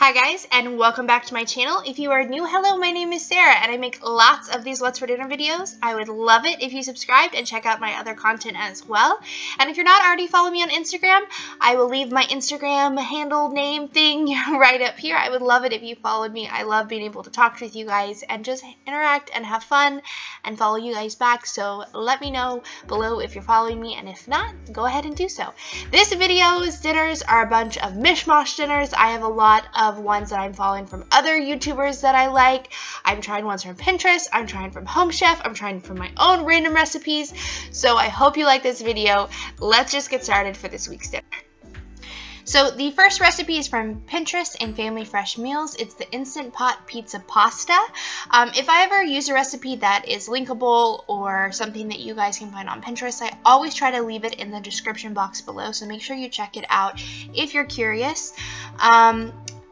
Hi guys, and welcome back to my channel. If you are new, hello, my name is Sarah, and I make lots of these What's for Dinner videos. I would love it if you subscribed and check out my other content as well. And if you're not already following me on Instagram, I will leave my Instagram handle name thing right up here. I would love it if you followed me. I love being able to talk with you guys and just interact and have fun and follow you guys back. So let me know below if you're following me, and if not, go ahead and do so. This video's dinners are a bunch of mishmash dinners. I have a lot of ones that I'm following from other YouTubers that I like. I'm trying ones from Pinterest, I'm trying from Home Chef, I'm trying from my own random recipes. So I hope you like this video. Let's just get started for this week's dinner. So the first recipe is from Pinterest and Family Fresh Meals. It's the Instant Pot Pizza Pasta. If I ever use a recipe that is linkable or something that you guys can find on Pinterest, I always try to leave it in the description box below, so make sure you check it out if you're curious.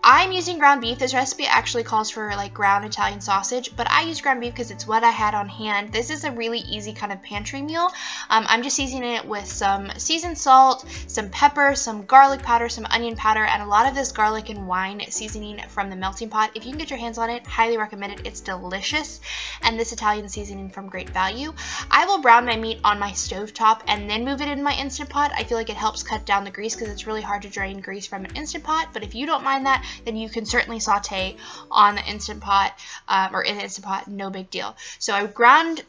I'm using ground beef. This recipe actually calls for like ground Italian sausage, but I use ground beef because it's what I had on hand. This is a really easy kind of pantry meal. I'm just seasoning it with some seasoned salt, some pepper, some garlic powder, some onion powder, and a lot of this garlic and wine seasoning from the melting pot. If you can get your hands on it, highly recommend it. It's delicious, and this Italian seasoning from Great Value. I will brown my meat on my stovetop and then move it in my Instant Pot. I feel like it helps cut down the grease because it's really hard to drain grease from an Instant Pot, but if you don't mind that, then you can certainly saute on the Instant Pot or in the Instant Pot, no big deal. So I browned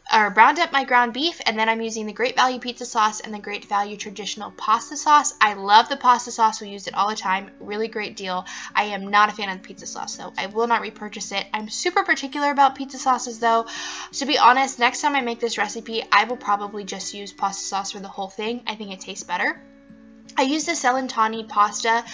up my ground beef, and then I'm using the Great Value pizza sauce and the Great Value traditional pasta sauce. I love the pasta sauce. We use it all the time. Really great deal. I am not a fan of the pizza sauce, though. I will not repurchase it. I'm super particular about pizza sauces, though. To be honest, next time I make this recipe, I will probably just use pasta sauce for the whole thing. I think it tastes better. I use the Celentani pasta.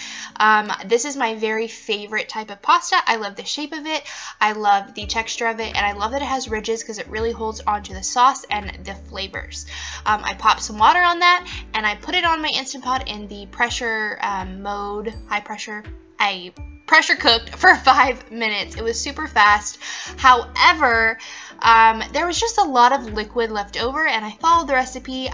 This is my very favorite type of pasta. I love the shape of it, I love the texture of it, and I love that it has ridges because it really holds onto the sauce and the flavors. I pop some water on that, and I put it on my Instant Pot in the pressure mode, high pressure. I pressure cooked for 5 minutes. It was super fast. However, there was just a lot of liquid left over, and I followed the recipe.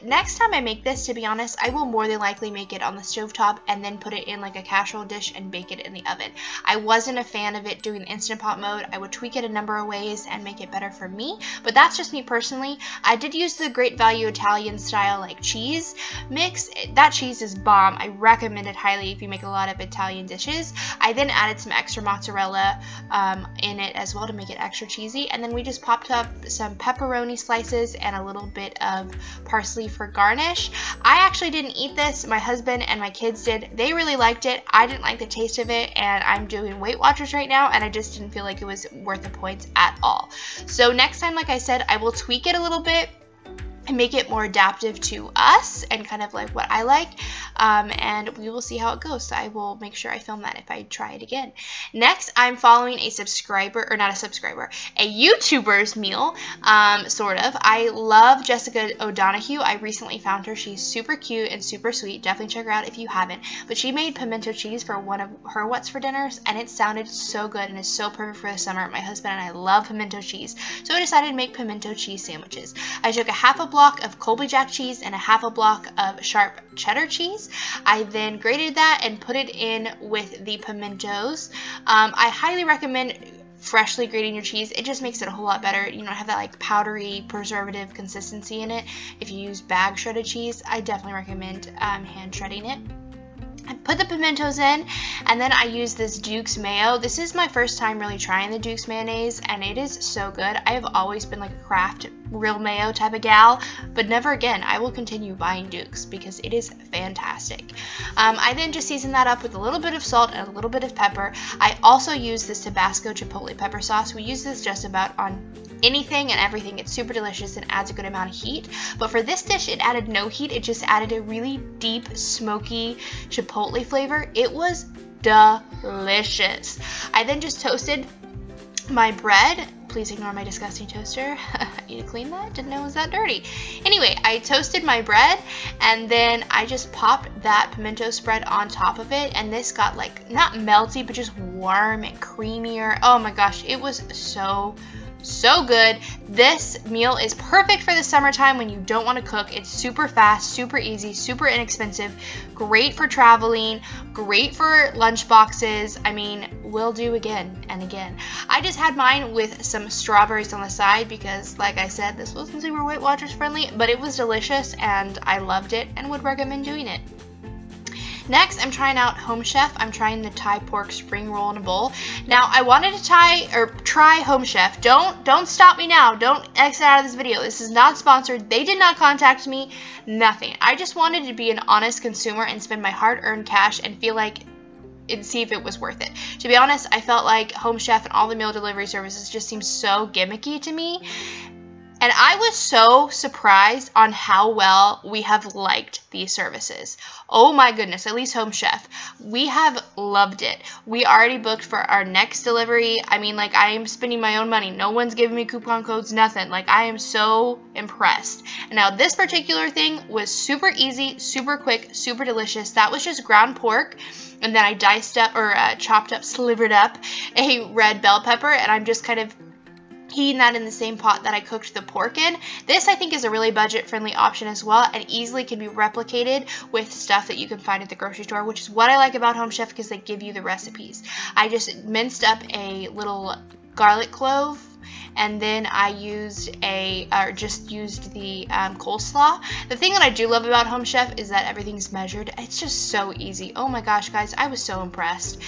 Next time I make this, to be honest, I will more than likely make it on the stovetop and then put it in like a casserole dish and bake it in the oven. I wasn't a fan of it doing Instant Pot mode. I would tweak it a number of ways and make it better for me, but that's just me personally. I did use the Great Value Italian style like cheese mix. That cheese is bomb. I recommend it highly if you make a lot of Italian dishes. I then added some extra mozzarella in it as well to make it extra cheesy, and then we just popped up some pepperoni slices and a little bit of parsley for garnish. I actually didn't eat this. My husband and my kids did. They really liked it. I didn't like the taste of it, and I'm doing Weight Watchers right now, and I just didn't feel like it was worth the points at all. So next time, like I said, I will tweak it a little bit and make it more adaptive to us and kind of like what I like, and we will see how it goes. So I will make sure I film that if I try it again. Next, I'm following a subscriber, or not a subscriber, a YouTuber's meal, sort of. I love Jessica O'Donoghue. I recently found her. She's super cute and super sweet. Definitely check her out if you haven't. But she made pimento cheese for one of her What's for Dinners, and it sounded so good and is so perfect for the summer. My husband and I love pimento cheese, so I decided to make pimento cheese sandwiches. I took a half a block of Colby Jack cheese and a half a block of sharp cheddar cheese. I then grated that and put it in with the pimentos. I highly recommend freshly grating your cheese. It just makes it a whole lot better. You don't have that like powdery preservative consistency in it. If you use bag shredded cheese, I definitely recommend hand shredding it. I put the pimentos in, and then I use this Duke's mayo. This is my first time really trying the Duke's mayonnaise, and it is so good. I have always been like a Kraft real mayo type of gal, but never again. I will continue buying Duke's because it is fantastic. I then just season that up with a little bit of salt and a little bit of pepper. I also use this Tabasco chipotle pepper sauce. We use this just about on anything and everything. It's super delicious and adds a good amount of heat, but for this dish it added no heat. It just added a really deep smoky chipotle flavor. It was delicious. I then just toasted my bread. Please ignore my disgusting toaster. I need to clean that. Didn't know it was that dirty. Anyway, I toasted my bread, and then I just popped that pimento spread on top of it, and this got like not melty but just warm and creamier. Oh my gosh, it was so So good. This meal is perfect for the summertime when you don't want to cook. It's super fast, super easy, super inexpensive, great for traveling, great for lunch boxes. I mean, will do again and again. I just had mine with some strawberries on the side because, like I said, this wasn't super Weight Watchers friendly, but it was delicious and I loved it and would recommend doing it. Next, I'm trying out Home Chef. I'm trying the Thai pork spring roll in a bowl. Now, I wanted to try Home Chef. Don't stop me now. Don't exit out of this video. This is not sponsored. They did not contact me. Nothing. I just wanted to be an honest consumer and spend my hard-earned cash and feel like and see if it was worth it. To be honest, I felt like Home Chef and all the meal delivery services just seemed so gimmicky to me. And I was so surprised on how well we have liked these services. Oh my goodness, at least Home Chef. We have loved it. We already booked for our next delivery. I mean, like, I am spending my own money. No one's giving me coupon codes, nothing. Like, I am so impressed. And now this particular thing was super easy, super quick, super delicious. That was just ground pork. And then I diced up or chopped up, slivered up a red bell pepper. And I'm just kind of heating that in the same pot that I cooked the pork in. This, I think, is a really budget-friendly option as well and easily can be replicated with stuff that you can find at the grocery store, which is what I like about Home Chef because they give you the recipes. I just minced up a little garlic clove, and then I used the coleslaw. The thing that I do love about Home Chef is that everything's measured. It's just so easy. Oh my gosh, guys, I was so impressed.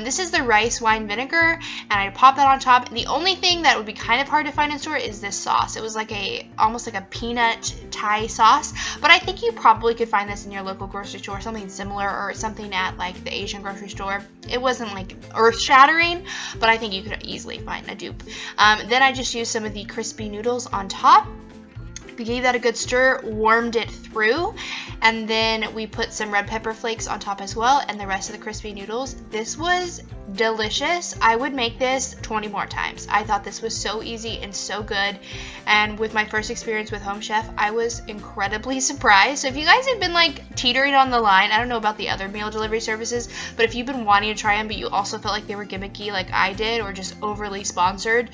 This is the rice wine vinegar, and I pop that on top. And the only thing that would be kind of hard to find in store is this sauce. It was like almost like a peanut Thai sauce, but I think you probably could find this in your local grocery store, something similar, or something at like the Asian grocery store. It wasn't like earth-shattering, but I think you could easily find a dupe. Then I just used some of the crispy noodles on top. We gave that a good stir, warmed it through, and then we put some red pepper flakes on top as well and the rest of the crispy noodles. This was delicious. I would make this 20 more times. I thought this was so easy and so good, and with my first experience with Home Chef, I was incredibly surprised. So if you guys have been like teetering on the line, I don't know about the other meal delivery services, but if you've been wanting to try them but you also felt like they were gimmicky like I did or just overly sponsored,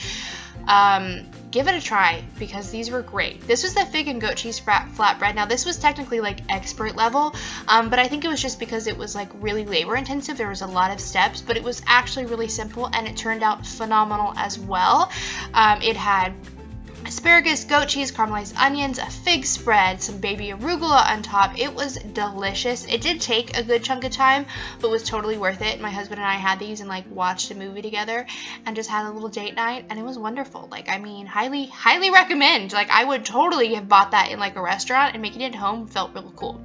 give it a try because these were great. This was the fig and goat cheese flatbread. Now this was technically like expert level, but I think it was just because it was like really labor intensive. There was a lot of steps, but it was actually really simple and it turned out phenomenal as well. It had asparagus, goat cheese, caramelized onions, a fig spread, some baby arugula on top. It was delicious. It did take a good chunk of time, but was totally worth it. My husband and I had these and like watched a movie together and just had a little date night, and it was wonderful. Like, I mean, highly recommend. Like, I would totally have bought that in like a restaurant, and making it at home felt really cool.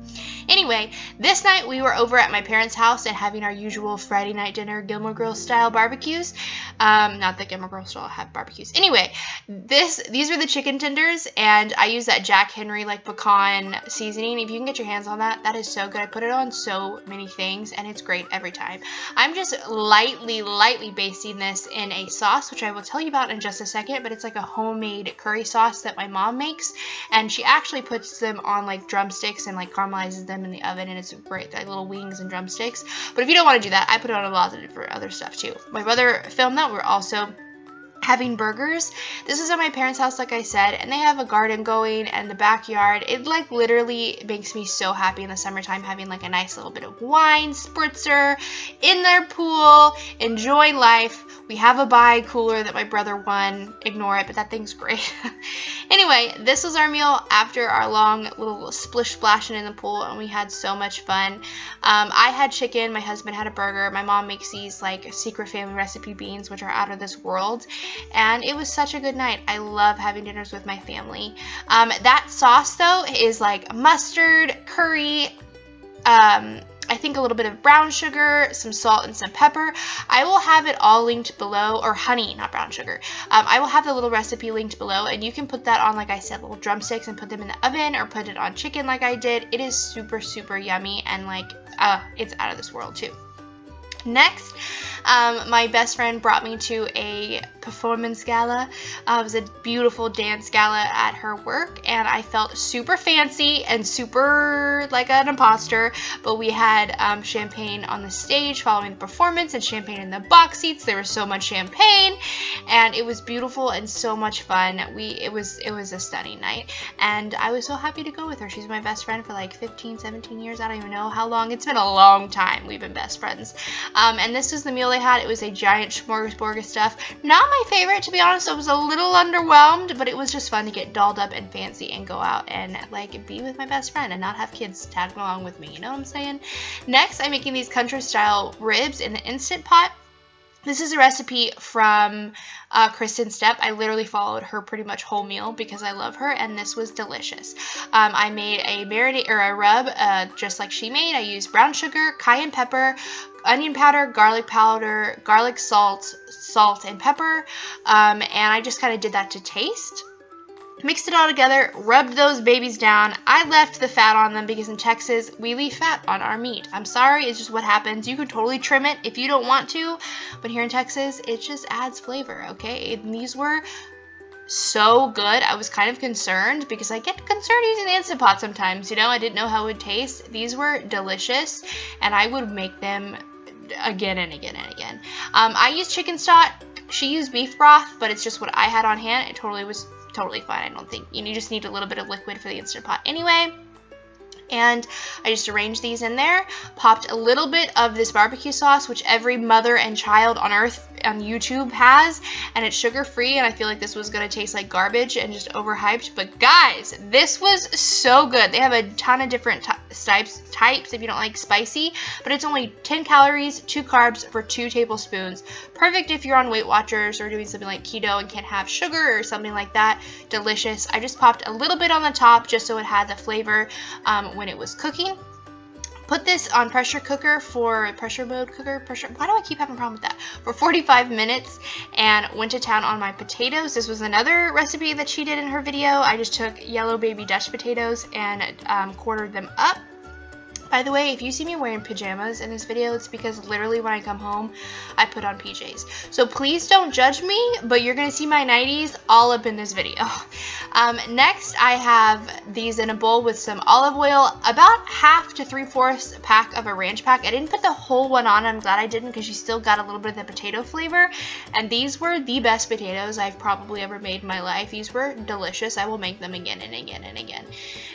Anyway, this night we were over at my parents' house and having our usual Friday night dinner Gilmore Girls style barbecues. Not that Gilmore Girls style have barbecues. Anyway, these were the chicken tenders, and I use that Jack Henry like pecan seasoning. If you can get your hands on that, that is so good. I put it on so many things and it's great every time. I'm just lightly basting this in a sauce, which I will tell you about in just a second, but it's like a homemade curry sauce that my mom makes, and she actually puts them on like drumsticks and like caramelizes them in the oven, and it's great, like little wings and drumsticks. But if you don't want to do that, I put it on a lot of different other stuff too. My brother filmed that. We're also having burgers. This is at my parents' house, like I said, and they have a garden going and the backyard. It like literally makes me so happy in the summertime having like a nice little bit of wine, spritzer, in their pool, enjoying life. We have a buy cooler that my brother won. Ignore it, but that thing's great. Anyway, this was our meal after our long little splish splashing in the pool, and we had so much fun. I had chicken, my husband had a burger. My mom makes these like secret family recipe beans, which are out of this world, and it was such a good night. I love having dinners with my family. That sauce though is like mustard, curry, I think a little bit of brown sugar, some salt, and some pepper. I will have it all linked below, or honey, not brown sugar. I will have the little recipe linked below, and you can put that on, like I said, little drumsticks and put them in the oven, or put it on chicken like I did. It is super, super yummy, and like, it's out of this world too. Next, my best friend brought me to a performance gala. It was a beautiful dance gala at her work, and I felt super fancy and super like an imposter, but we had champagne on the stage following the performance and champagne in the box seats. There was so much champagne, and it was beautiful and so much fun. It was a stunning night, and I was so happy to go with her. She's my best friend for like 15, 17 years. I don't even know how long. It's been a long time we've been best friends. And this was the meal they had. It was a giant smorgasbord of stuff. Not my favorite, to be honest. I was a little underwhelmed, but it was just fun to get dolled up and fancy and go out and like be with my best friend and not have kids tagging along with me. You know what I'm saying? Next, I'm making these country style ribs in the Instant Pot. This is a recipe from Kristen Stepp. I literally followed her pretty much whole meal because I love her, and this was delicious. I made a marinade or a rub just like she made. I used brown sugar, cayenne pepper, onion powder, garlic salt, and pepper, and I just kind of did that to taste. Mixed it all together, rubbed those babies down. I left the fat on them because in Texas, we leave fat on our meat. I'm sorry, it's just what happens. You could totally trim it if you don't want to, but here in Texas, it just adds flavor, okay? And these were so good. I was kind of concerned because I get concerned using the Instant Pot sometimes, you know? I didn't know how it would taste. These were delicious, and I would make them again and again and again. I used chicken stock. She used beef broth, but it's just what I had on hand. It was totally fine. I don't think you just need a little bit of liquid for the Instant Pot anyway. And I just arranged these in there, popped a little bit of this barbecue sauce, which every mother and child on earth on YouTube has, and it's sugar-free, and I feel like this was going to taste like garbage and just overhyped, but guys, this was so good. They have a ton of different types if you don't like spicy, but it's only 10 calories, 2 carbs for 2 tablespoons. Perfect if you're on Weight Watchers or doing something like keto and can't have sugar or something like that. Delicious. I just popped a little bit on the top just so it had the flavor when it was cooking. Put this on pressure mode cooker. Why do I keep having a problem with that? For 45 minutes, and went to town on my potatoes. This was another recipe that she did in her video. I just took yellow baby Dutch potatoes and quartered them up. By the way, if you see me wearing pajamas in this video, it's because literally when I come home, I put on PJs. So please don't judge me, but you're going to see my 90s all up in this video. Next, I have these in a bowl with some olive oil, about half to 3/4 pack of a ranch pack. I didn't put the whole one on. I'm glad I didn't because you still got a little bit of the potato flavor. And these were the best potatoes I've probably ever made in my life. These were delicious. I will make them again and again and again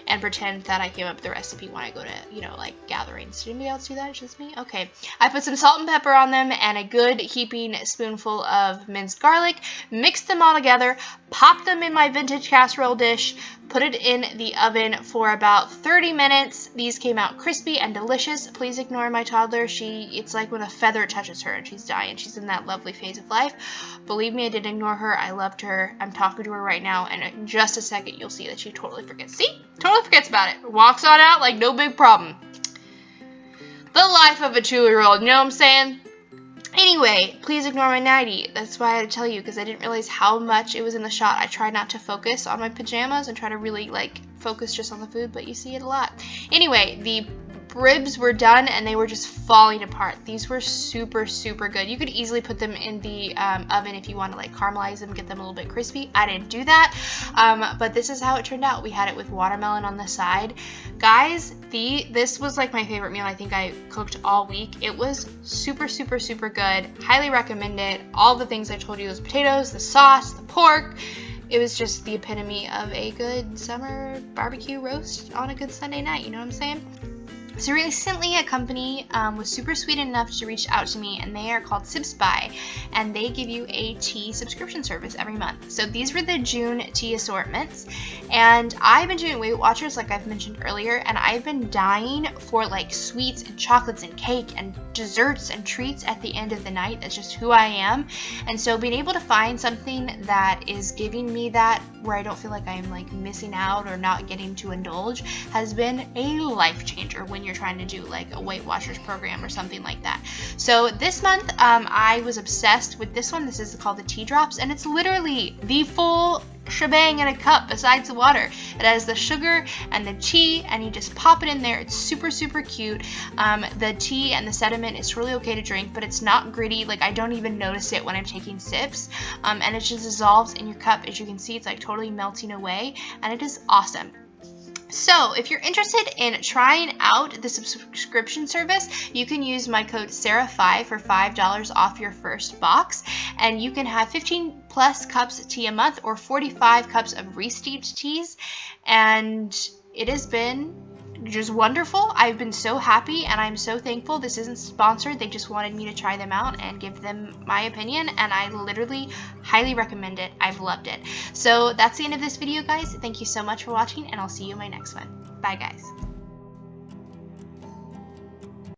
and pretend that I came up with the recipe when I go to, you know, like gatherings. Did anybody else do that? It's just me? Okay. I put some salt and pepper on them and a good heaping spoonful of minced garlic. Mixed them all together. Popped them in my vintage casserole dish. Put it in the oven for about 30 minutes. These came out crispy and delicious. Please ignore my toddler. It's like when a feather touches her and she's dying. She's in that lovely phase of life. Believe me, I didn't ignore her. I loved her. I'm talking to her right now, and in just a second, you'll see that she totally forgets. See? Totally forgets about it. Walks on out like no big problem. The life of a 2-year-old, you know what I'm saying? Anyway, please ignore my 90. That's why I had to tell you, because I didn't realize how much it was in the shot. I tried not to focus on my pajamas and try to really, like, focus just on the food, but you see it a lot. Anyway, the ribs were done, and they were just falling apart. These were super, super good. You could easily put them in the oven if you want to, like, caramelize them, get them a little bit crispy. I didn't do that, but this is how it turned out. We had it with watermelon on the side. Guys, this was, like, my favorite meal I think I cooked all week. It was super, super, super good. Highly recommend it. All the things I told you, those potatoes, the sauce, the pork. It was just the epitome of a good summer barbecue roast on a good Sunday night. You know what I'm saying? So recently a company was super sweet enough to reach out to me, and they are called Tbsp, and they give you a tea subscription service every month. So these were the June tea assortments, and I've been doing Weight Watchers like I've mentioned earlier, and I've been dying for like sweets and chocolates and cake and desserts and treats at the end of the night. That's just who I am. And so being able to find something that is giving me that, where I don't feel like I'm like missing out or not getting to indulge, has been a life changer when you're trying to do like a Weight Watchers program or something like that. So this month I was obsessed with this one. This is called the Tea Drops, and it's literally the full shebang in a cup besides the water. It has the sugar and the tea, and you just pop it in there. It's super, super cute. The tea and the sediment is really okay to drink, but it's not gritty. Like, I don't even notice it when I'm taking sips, and it just dissolves in your cup. As you can see, it's like totally melting away, and it is awesome. So if you're interested in trying out the subscription service, you can use my code SARAH5 for $5 off your first box, and you can have 15 plus cups of tea a month or 45 cups of re-steeped teas, and it has been just wonderful. I've been so happy, and I'm so thankful. This isn't sponsored. They just wanted me to try them out and give them my opinion, and I literally highly recommend it. I've loved it. So that's the end of this video, guys. Thank you so much for watching, and I'll see you in my next one. Bye, guys.